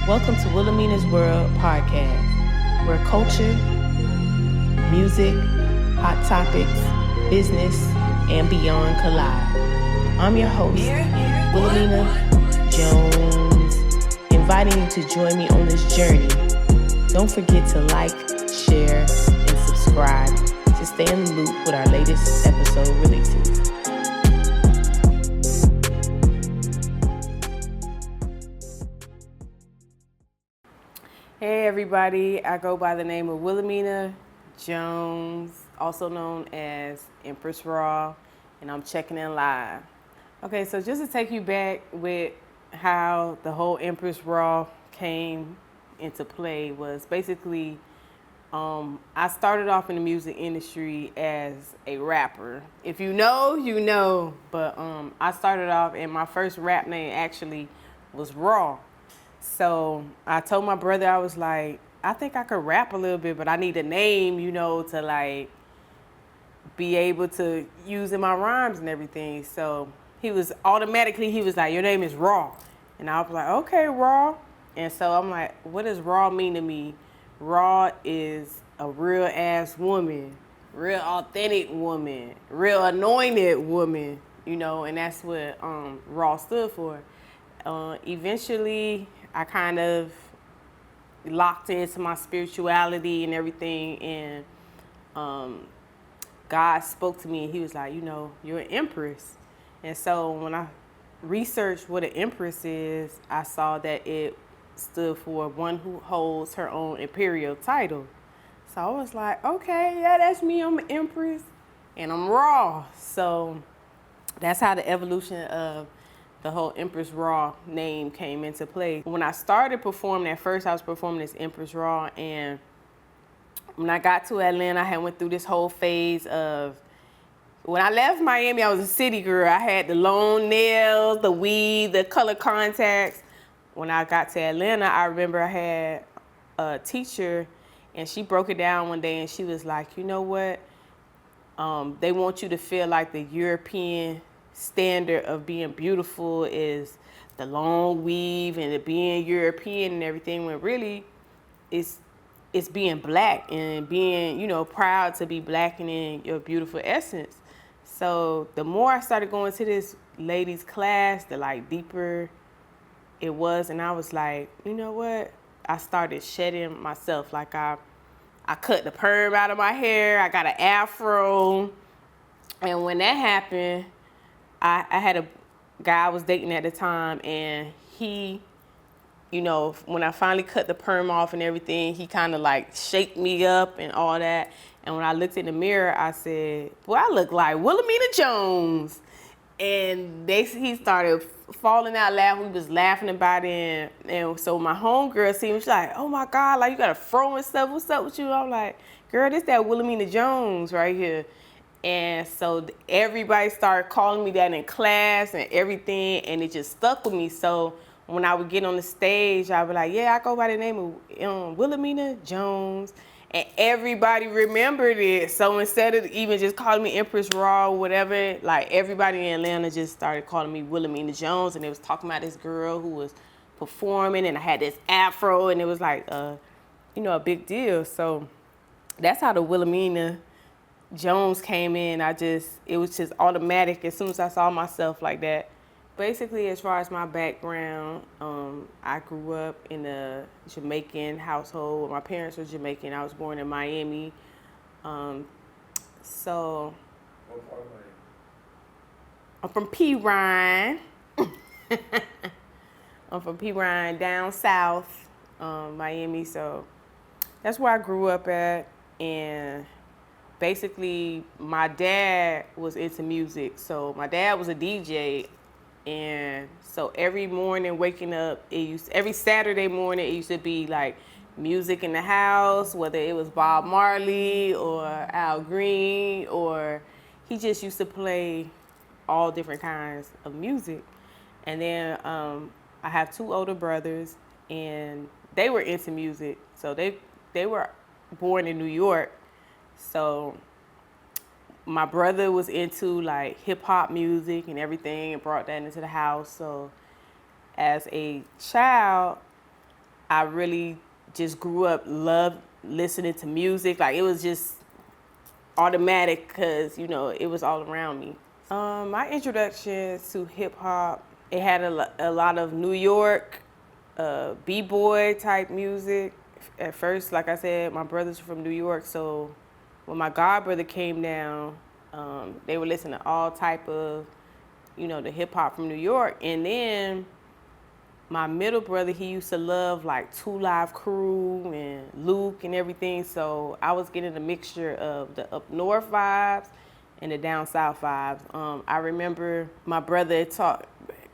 Welcome to Wilameana's World podcast, where culture, music, hot topics, business, and beyond collide. I'm your host, Wilameana Jones, inviting you to join me on this journey. Don't forget to like, share, and subscribe to stay in the loop with our latest episode releases. Hey everybody, I go by the name of Wilameana Jones, also known as Empress RAW, and I'm checking in live. Okay, so just to take you back with how the whole Empress RAW came into play was basically I started off in the music industry as a rapper. If you know, you know, but I started off and my first rap name actually was RAW. So I told my brother, I was like, I think I could rap a little bit, but I need a name, you know, to like be able to use in my rhymes and everything. So he was like, your name is RAW. And I was like, okay, RAW. And so I'm like, what does RAW mean to me? RAW is a real ass woman, real authentic woman, real anointed woman, you know, and that's what RAW stood for. Eventually, I kind of locked into my spirituality and everything, and God spoke to me, and he was like, you know, you're an empress. And so when I researched what an empress is, I saw that it stood for one who holds her own imperial title. So I was like, okay, yeah, that's me, I'm an empress, and I'm RAW. So that's how the evolution of the whole Empress RAW name came into play. When I started performing, at first I was performing as Empress RAW, and when I got to Atlanta, I had went through this whole phase of, when I left Miami, I was a city girl. I had the long nails, the weave, the color contacts. When I got to Atlanta, I remember I had a teacher, and she broke it down one day, and she was like, you know what? They want you to feel like the European standard of being beautiful is the long weave and it being European and everything, when really it's being black and being, you know, proud to be black and in your beautiful essence. So the more I started going to this ladies class, the like deeper it was, and I was like, you know what? I started shedding myself. Like I cut the perm out of my hair. I got an afro, and when that happened, I had a guy I was dating at the time, and he, you know, when I finally cut the perm off and everything, he kind of like shaped me up and all that. And when I looked in the mirror, I said, boy, I look like Wilameana Jones. And he started falling out laughing. We was laughing about it. And so my homegirl seen me, she's like, oh my God, like you got a fro and stuff. What's up with you? I'm like, girl, this that Wilameana Jones right here. And so everybody started calling me that in class and everything, and it just stuck with me. So when I would get on the stage, I would be like, yeah, I go by the name of Wilameana Jones. And everybody remembered it. So instead of even just calling me Empress RAW or whatever, like everybody in Atlanta just started calling me Wilameana Jones. And they was talking about this girl who was performing, and I had this afro, and it was like, you know, a big deal. So that's how the Wilameana Jones came in. It was just automatic as soon as I saw myself like that. Basically, as far as my background, I grew up in a Jamaican household. My parents were Jamaican. I was born in Miami. So What part of Miami? I'm from P. Ryan. I'm from P. Ryan, down south, Miami. So that's where I grew up at. And basically, my dad was into music. So my dad was a DJ. And so every morning waking up, every Saturday morning, it used to be like music in the house, whether it was Bob Marley or Al Green, or he just used to play all different kinds of music. And then I have two older brothers, and they were into music. So they were born in New York. So my brother was into like hip hop music and everything, and brought that into the house. So as a child, I really just grew up love listening to music. Like it was just automatic because, you know, it was all around me. My introduction to hip hop, it had a lot of New York b-boy type music. At first, like I said, my brothers are from New York, so when my god brother came down, they were listening to all type of, you know, the hip hop from New York. And then my middle brother, he used to love like Two Live Crew and Luc and everything. So I was getting a mixture of the up north vibes and the down south vibes. I remember my brother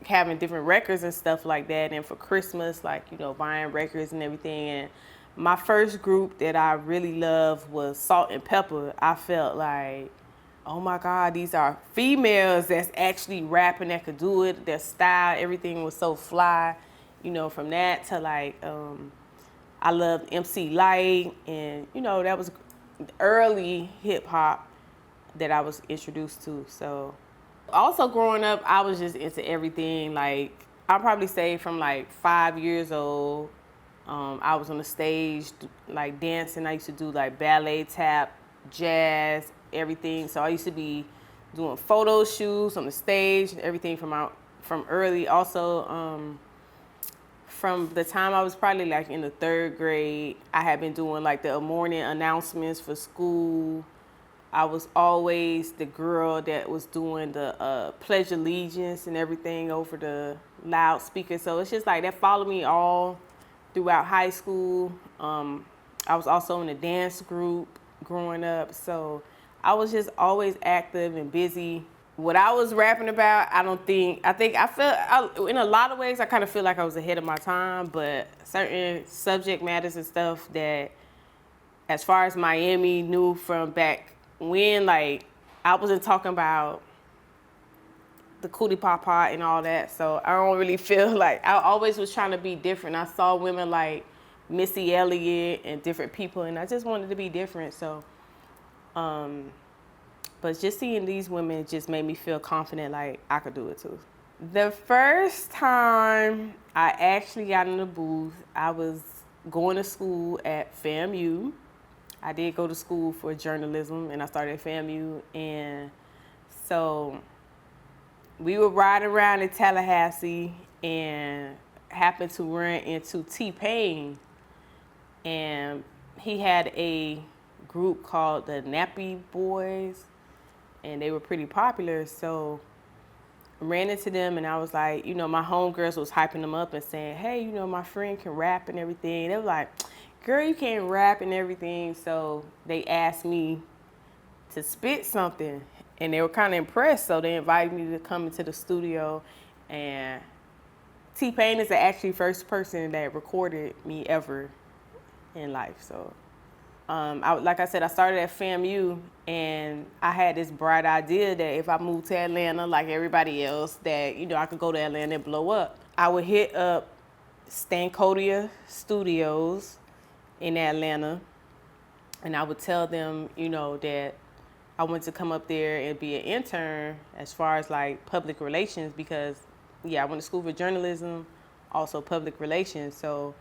having different records and stuff like that. And for Christmas, like, you know, buying records and everything. And my first group that I really loved was Salt and Pepper. I felt like, oh my God, these are females that's actually rapping that could do it. Their style, everything was so fly. You know, from that to like, I loved MC Light, and you know, that was early hip hop that I was introduced to. So also growing up, I was just into everything. Like I'll probably say from like 5 years old, I was on the stage like dancing. I used to do like ballet, tap, jazz, everything. So I used to be doing photo shoots on the stage and everything from early. Also, from the time I was probably like in the 3rd grade, I had been doing like the morning announcements for school. I was always the girl that was doing the Pledge of Allegiance and everything over the loudspeaker. So it's just like that followed me all throughout high school. I was also in a dance group growing up. So I was just always active and busy. What I was rapping about, in a lot of ways, I kind of feel like I was ahead of my time, but certain subject matters and stuff that, as far as Miami knew from back when, like, I wasn't talking about the cootie papa and all that, so I don't really feel like, I always was trying to be different. I saw women like Missy Elliott and different people, and I just wanted to be different, so, but just seeing these women just made me feel confident like I could do it too. The first time I actually got in the booth, I was going to school at FAMU. I did go to school for journalism, and I started at FAMU. And so we were riding around in Tallahassee and happened to run into T-Pain. And he had a group called the Nappy Boys, and they were pretty popular. So I ran into them, and I was like, you know, my homegirls was hyping them up and saying, hey, you know, my friend can rap and everything. They were like, girl, you can't rap and everything. So they asked me to spit something, and they were kind of impressed. So they invited me to come into the studio, and T-Pain is the actually first person that recorded me ever in life. So like I said, I started at FAMU, and I had this bright idea that if I moved to Atlanta like everybody else, that, you know, I could go to Atlanta and blow up. I would hit up Stankonia Studios in Atlanta, and I would tell them, you know, that I wanted to come up there and be an intern as far as like public relations, because, yeah, I went to school for journalism, also public relations. So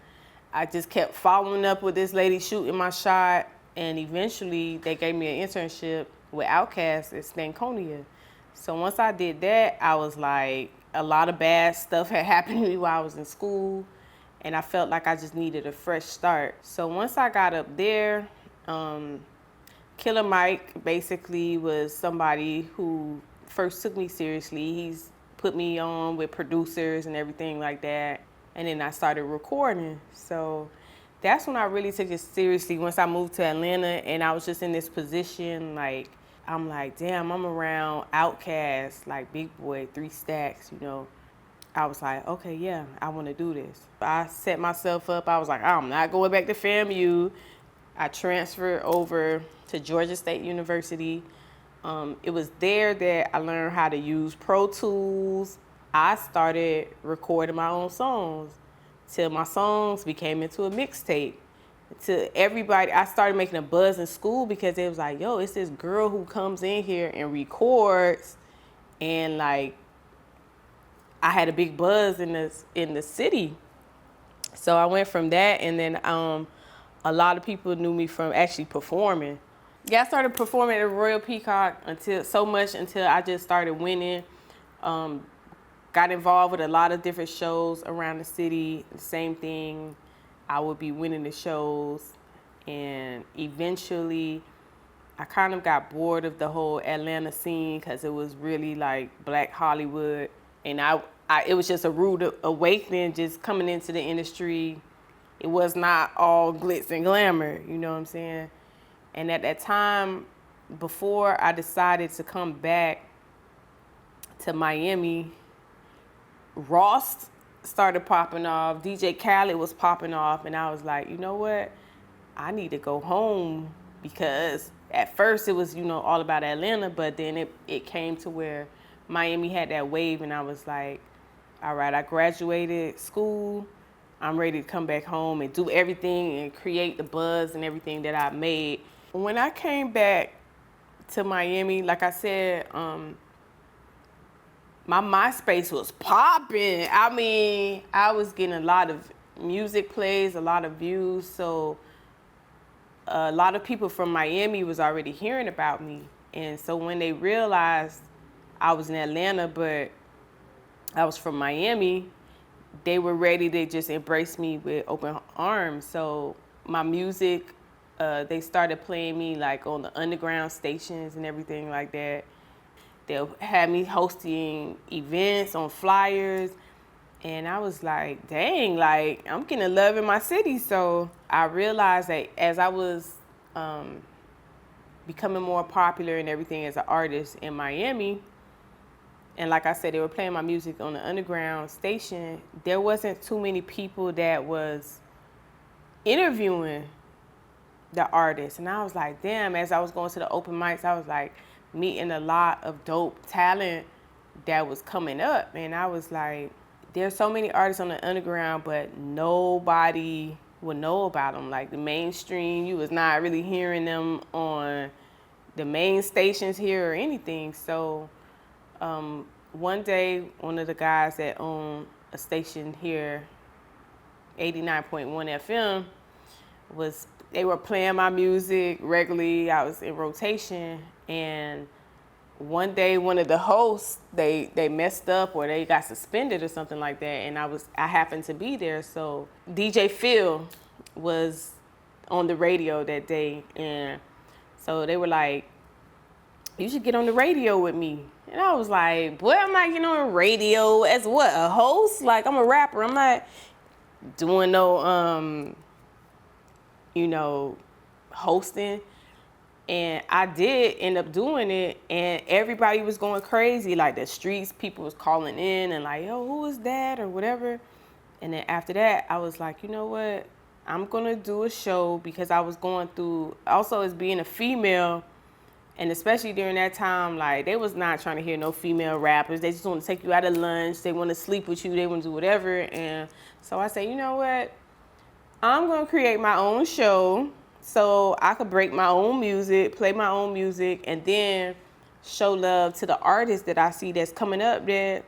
I just kept following up with this lady shooting my shot, and eventually they gave me an internship with Outkast at Stankonia. So once I did that, I was like, a lot of bad stuff had happened to me while I was in school, and I felt like I just needed a fresh start. So once I got up there, Killa Mike basically was somebody who first took me seriously. He's put me on with producers and everything like that. And then I started recording. So that's when I really took it seriously, once I moved to Atlanta, and I was just in this position, like, I'm like, damn, I'm around Outkast, like Big Boy, 3 Stacks, you know. I was like, okay, yeah, I want to do this. I set myself up. I was like, I'm not going back to FAMU. I transferred over to Georgia State University. It was there that I learned how to use Pro Tools. I started recording my own songs till my songs became into a mixtape. To everybody, I started making a buzz in school because it was like, yo, it's this girl who comes in here and records, and like, I had a big buzz in the city. So I went from that, and then a lot of people knew me from actually performing. Yeah, I started performing at Royal Peacock until I just started winning. Got involved with a lot of different shows around the city. Same thing, I would be winning the shows, and eventually I kind of got bored of the whole Atlanta scene because it was really like Black Hollywood, and it was just a rude awakening just coming into the industry. It was not all glitz and glamour, you know what I'm saying? And at that time, before I decided to come back to Miami, Ross started popping off, DJ Khaled was popping off, and I was like, you know what? I need to go home, because at first it was, all about Atlanta, but then it came to where Miami had that wave, and I was like, all right, I graduated school. I'm ready to come back home and do everything and create the buzz and everything that I made. When I came back to Miami, like I said, my MySpace was popping. I mean, I was getting a lot of music plays, a lot of views. So a lot of people from Miami was already hearing about me. And so when they realized I was in Atlanta, but I was from Miami, they were ready to just embrace me with open arms. So my music, they started playing me like on the underground stations and everything like that. They'll have me hosting events on flyers. And I was like, dang, like I'm getting love in my city. So I realized that as I was becoming more popular and everything as an artist in Miami, and like I said, they were playing my music on the underground station, there wasn't too many people that was interviewing the artists. And I was like, damn, as I was going to the open mics, I was like meeting a lot of dope talent that was coming up. And I was like, there's so many artists on the underground, but nobody would know about them. Like the mainstream, you was not really hearing them on the main stations here or anything. So one day, one of the guys that owned a station here, 89.1 FM, they were playing my music regularly. I was in rotation, and one day one of the hosts, they messed up or they got suspended or something like that, and I happened to be there. So DJ Phil was on the radio that day, and so they were like, you should get on the radio with me. And I was like, boy, I'm not getting on the radio as what, a host? Like, I'm a rapper. I'm not doing no, hosting. And I did end up doing it, and everybody was going crazy. Like the streets, people was calling in and like, yo, who is that or whatever. And then after that, I was like, you know what? I'm going to do a show, because I was going through, also as being a female, and especially during that time, like they was not trying to hear no female rappers. They just want to take you out of lunch. They want to sleep with you. They want to do whatever. And so I said, you know what? I'm going to create my own show so I could break my own music, play my own music, and then show love to the artists that I see that's coming up that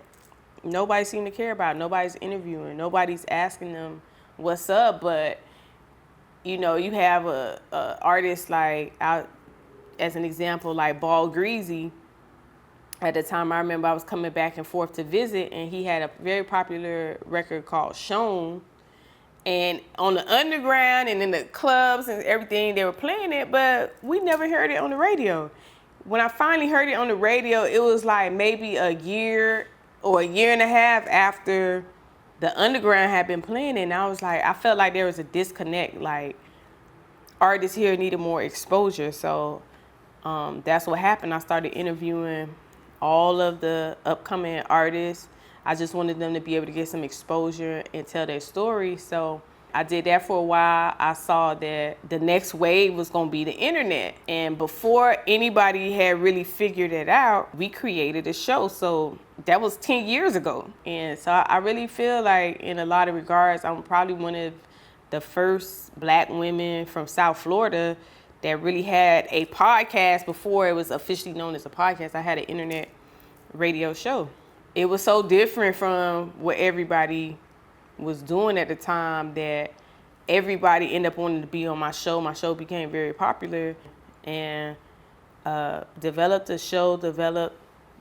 nobody seem to care about. Nobody's interviewing. Nobody's asking them what's up. But, you have a artist like out, as an example, like Ball Greasy. At the time, I remember I was coming back and forth to visit, and he had a very popular record called Shown. And on the underground and in the clubs and everything, they were playing it, but we never heard it on the radio. When I finally heard it on the radio, it was like maybe a year or a year and a half after the underground had been playing it. And I was like, I felt like there was a disconnect, like artists here needed more exposure. So that's what happened. I started interviewing all of the upcoming artists. I just wanted them to be able to get some exposure and tell their story. So I did that for a while. I saw that the next wave was going to be the internet. And before anybody had really figured it out, we created a show. So that was 10 years ago. And so I really feel like in a lot of regards, I'm probably one of the first Black women from South Florida that really had a podcast before it was officially known as a podcast. I had an internet radio show. It was so different from what everybody was doing at the time that everybody ended up wanting to be on my show. My show became very popular, and developed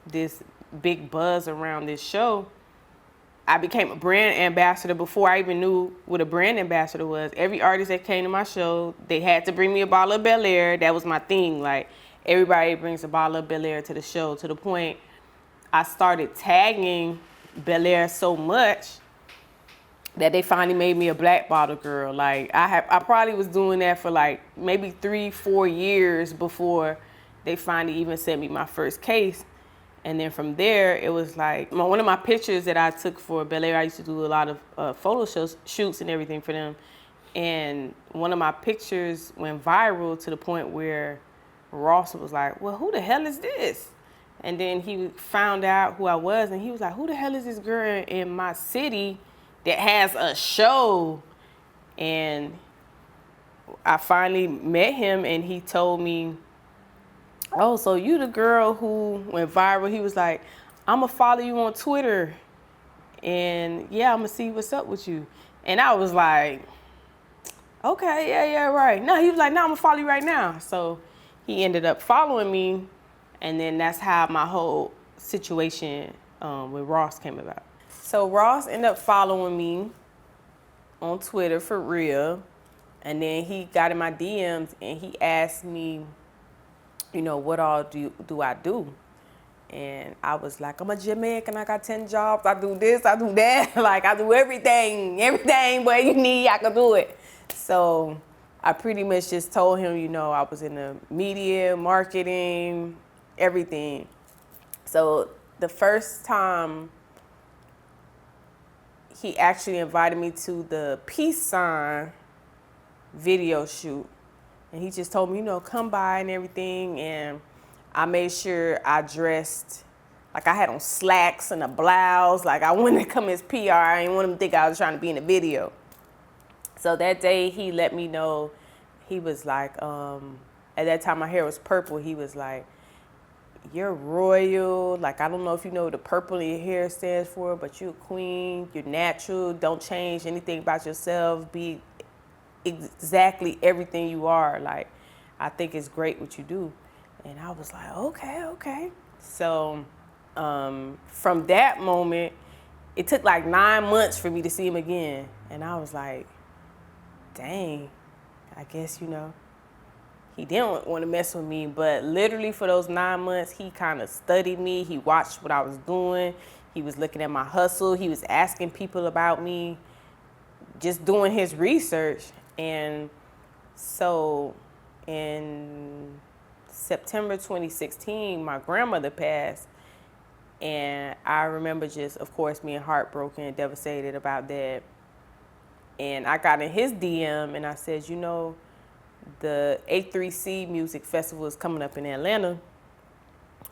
this big buzz around this show. I became a brand ambassador before I even knew what a brand ambassador was. Every artist that came to my show, they had to bring me a bottle of Belaire. That was my thing. Like, everybody brings a bottle of Belaire to the show, to the point I started tagging Belaire so much that they finally made me a black bottle girl. Like, I probably was doing that for like maybe 3-4 years before they finally even sent me my first case. And then from there, it was like, one of my pictures that I took for Belaire, I used to do a lot of photo shoots and everything for them. And one of my pictures went viral to the point where Ross was like, well, who the hell is this? And then he found out who I was, and he was like, who the hell is this girl in my city that has a show? And I finally met him, and he told me, oh, so you the girl who went viral. He was like, I'm going to follow you on Twitter, and yeah, I'm going to see what's up with you. And I was like, okay, yeah, right. No, he was like, no, I'm going to follow you right now. So he ended up following me, and then that's how my whole situation with Ross came about. So Ross ended up following me on Twitter for real, and then he got in my DMs, and he asked me, you know, what all do I do? And I was like, I'm a Jamaican, I got 10 jobs, I do this, I do that. Like, I do everything but you need, I can do it. So I pretty much just told him, you know, I was in the media, marketing, everything. So the first time he actually invited me to the peace sign video shoot. And he just told me, you know, come by and everything. And I made sure I dressed, like I had on slacks and a blouse. Like, I wanted to come as PR. I didn't want him to think I was trying to be in the video. So that day he let me know, he was like, at that time my hair was purple. He was like, you're royal. Like, I don't know if you know what the purple in your hair stands for, but you're a queen, you're natural. Don't change anything about yourself. Be exactly everything you are. Like, I think it's great what you do. And I was like, okay. So from that moment, it took like 9 months for me to see him again. And I was like, dang, I guess, you know, he didn't want to mess with me. But literally for those 9 months, he kind of studied me. He watched what I was doing. He was looking at my hustle. He was asking people about me, just doing his research. And so in September 2016, my grandmother passed. And I remember just, of course, being heartbroken and devastated about that. And I got in his DM and I said, you know, the A3C Music Festival is coming up in Atlanta.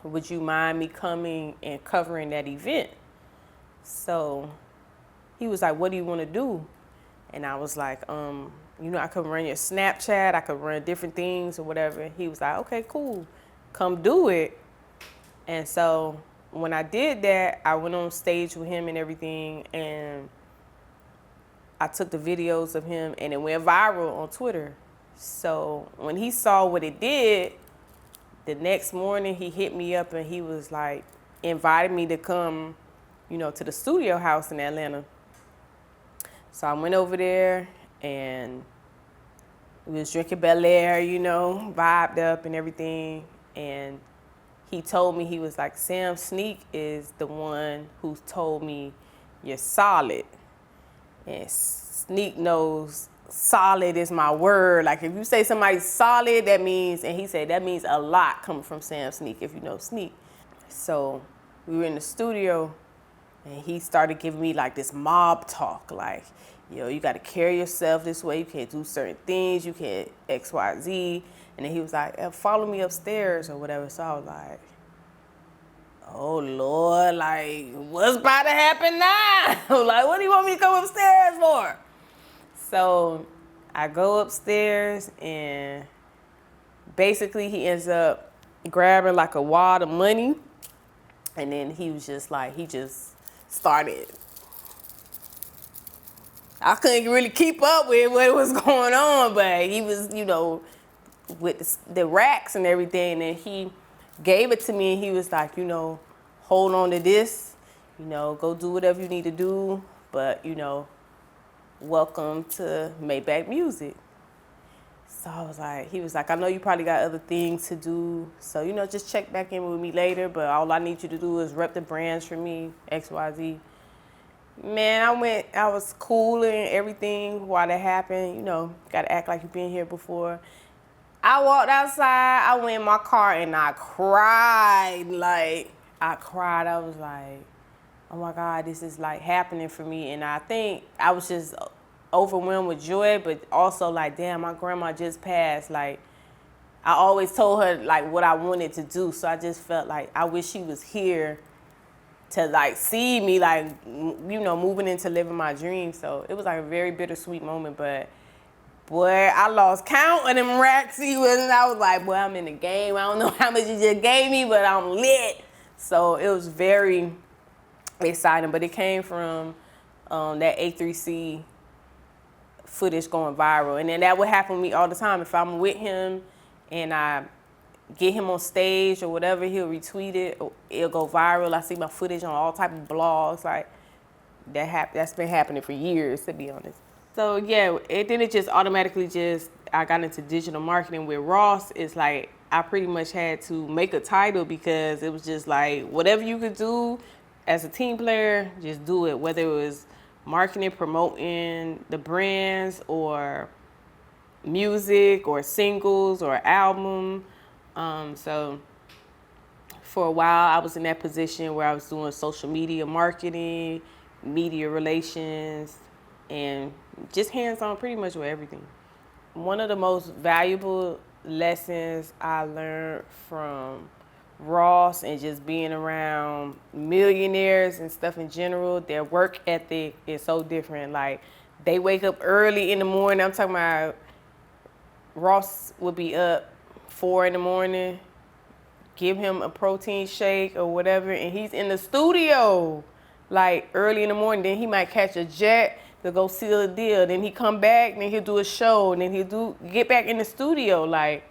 Would you mind me coming and covering that event? So he was like, what do you want to do? And I was like, you know, I could run your Snapchat, I could run different things or whatever. He was like, okay, cool, come do it. And so when I did that, I went on stage with him and everything, and I took the videos of him, and it went viral on Twitter. So when he saw what it did, the next morning he hit me up and he was like, invited me to come, you know, to the studio house in Atlanta. So I went over there and we was drinking Belaire, you know, vibed up and everything. And he told me, he was like, Sam Sneak is the one who told me you're solid. And Sneak knows solid is my word. Like, if you say somebody's solid, that means, and he said that means a lot coming from Sam Sneak if you know Sneak. So we were in the studio and he started giving me like this mob talk, like, yo, you got to carry yourself this way. You can't do certain things. You can't X, Y, Z. And then he was like, follow me upstairs or whatever. So I was like, oh, Lord, like, what's about to happen now? Like, what do you want me to come upstairs for? So I go upstairs and basically he ends up grabbing like a wad of money. And then he was just like, he just started I couldn't really keep up with what was going on, but he was, with the racks and everything, and he gave it to me, and he was like, hold on to this, go do whatever you need to do, but, welcome to Maybach Music. So he was like, I know you probably got other things to do, so, just check back in with me later, but all I need you to do is rep the brands for me, XYZ. Man, I was cool and everything while that happened, gotta act like you've been here before. I walked outside, I went in my car and I cried. I was like, oh my God, this is like happening for me. And I think I was just overwhelmed with joy, but also like, damn, my grandma just passed. Like, I always told her like what I wanted to do. So I just felt like I wish she was here to like see me like, moving into living my dream. So it was like a very bittersweet moment, but boy, I lost count of them racks he was, and I was like, boy, I'm in the game. I don't know how much you just gave me, but I'm lit. So it was very exciting, but it came from that A3C footage going viral. And then that would happen with me all the time. If I'm with him and I get him on stage or whatever, he'll retweet it, or it'll go viral. I see my footage on all type of blogs. Like, that's been happening for years, to be honest. So yeah, it didn't just automatically I got into digital marketing with Ross. It's like I pretty much had to make a title because it was just like whatever you could do as a team player, just do it. Whether it was marketing, promoting the brands, or music, or singles, or album. So for a while, I was in that position where I was doing social media marketing, media relations, and just hands-on pretty much with everything. One of the most valuable lessons I learned from Ross and just being around millionaires and stuff in general, their work ethic is so different. Like, they wake up early in the morning. I'm talking about Ross would be up 4 in the morning, give him a protein shake or whatever, and he's in the studio like early in the morning. Then he might catch a jet to go seal a deal. Then he come back, then he'll do a show, and then he'll get back in the studio. Like,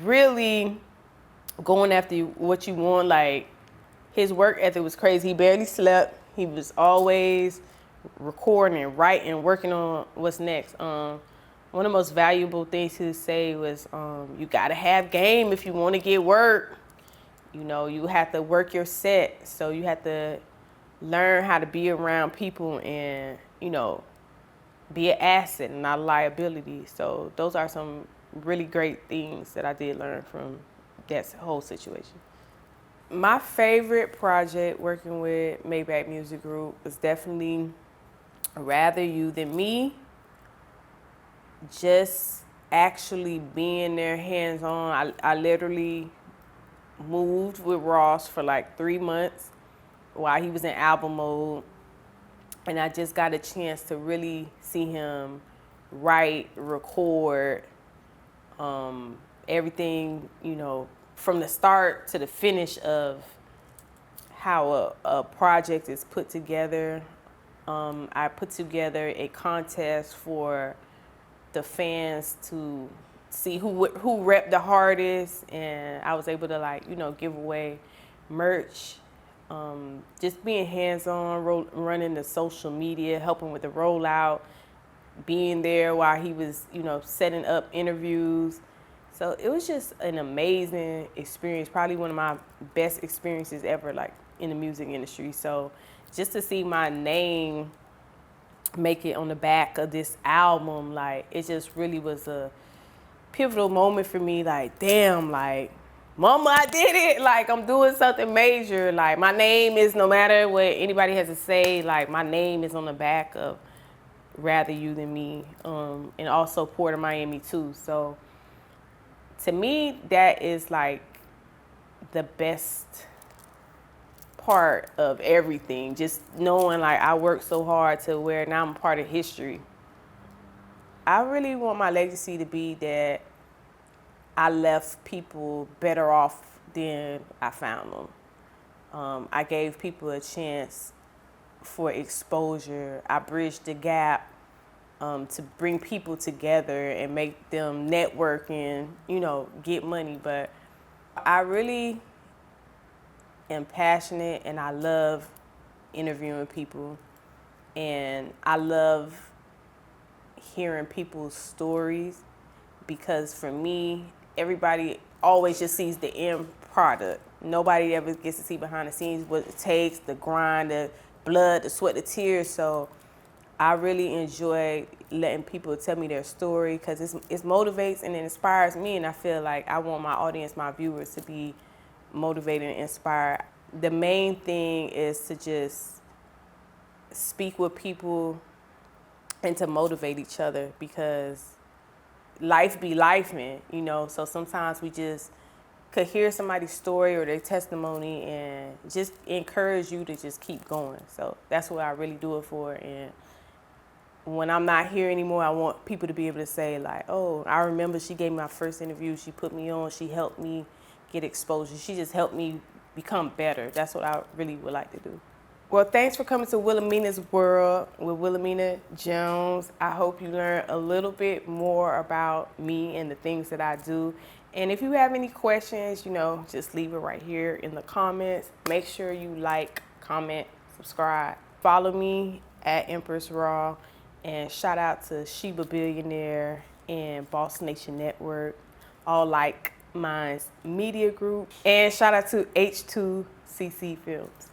really going after what you want. Like, his work ethic was crazy. He barely slept. He was always recording, writing, working on what's next. One of the most valuable things he would say was, you gotta have game if you want to get work. You have to work your set. So you have to learn how to be around people and, be an asset and not a liability. So those are some really great things that I did learn from that whole situation. My favorite project working with Maybach Music Group was definitely Rather You Than Me. Just actually being there hands-on. I literally moved with Ross for like 3 months while he was in album mode. And I just got a chance to really see him write, record, everything, from the start to the finish of how a project is put together. I put together a contest for the fans to see who repped the hardest, and I was able to give away merch. Just being hands-on, running the social media, helping with the rollout, being there while he was, setting up interviews. So it was just an amazing experience, probably one of my best experiences ever, like in the music industry. So just to see my name make it on the back of this album, like, it just really was a pivotal moment for me. Like, damn, like, mama, I did it. Like, I'm doing something major. Like, my name is, no matter what anybody has to say, like, my name is on the back of Rather You Than Me, and also Port of Miami too. So to me, that is like the best part of everything. Just knowing like I worked so hard to where now I'm a part of history. I really want my legacy to be that I left people better off than I found them. I gave people a chance for exposure. I bridge the gap to bring people together and make them network and, get money. But I really am passionate and I love interviewing people. And I love hearing people's stories because for me, everybody always just sees the end product. Nobody ever gets to see behind the scenes what it takes, the grind, the blood, the sweat, the tears. So I really enjoy letting people tell me their story because it motivates and it inspires me. And I feel like I want my audience, my viewers, to be motivated and inspired. The main thing is to just speak with people and to motivate each other because life be life, man, so sometimes we just could hear somebody's story or their testimony and just encourage you to just keep going. So that's what I really do it for. And when I'm not here anymore, I want people to be able to say like, oh, I remember she gave me my first interview, she put me on, she helped me get exposure, she just helped me become better. That's what I really would like to do. Well, thanks for coming to Wilameana's World with Wilameana Jones. I hope you learned a little bit more about me and the things that I do. And if you have any questions, just leave it right here in the comments. Make sure you like, comment, subscribe. Follow me at Empress RAW. And shout out to Sheba Billionaire and Boss Nation Network, all like Minds Media Group. And shout out to H2CC Films.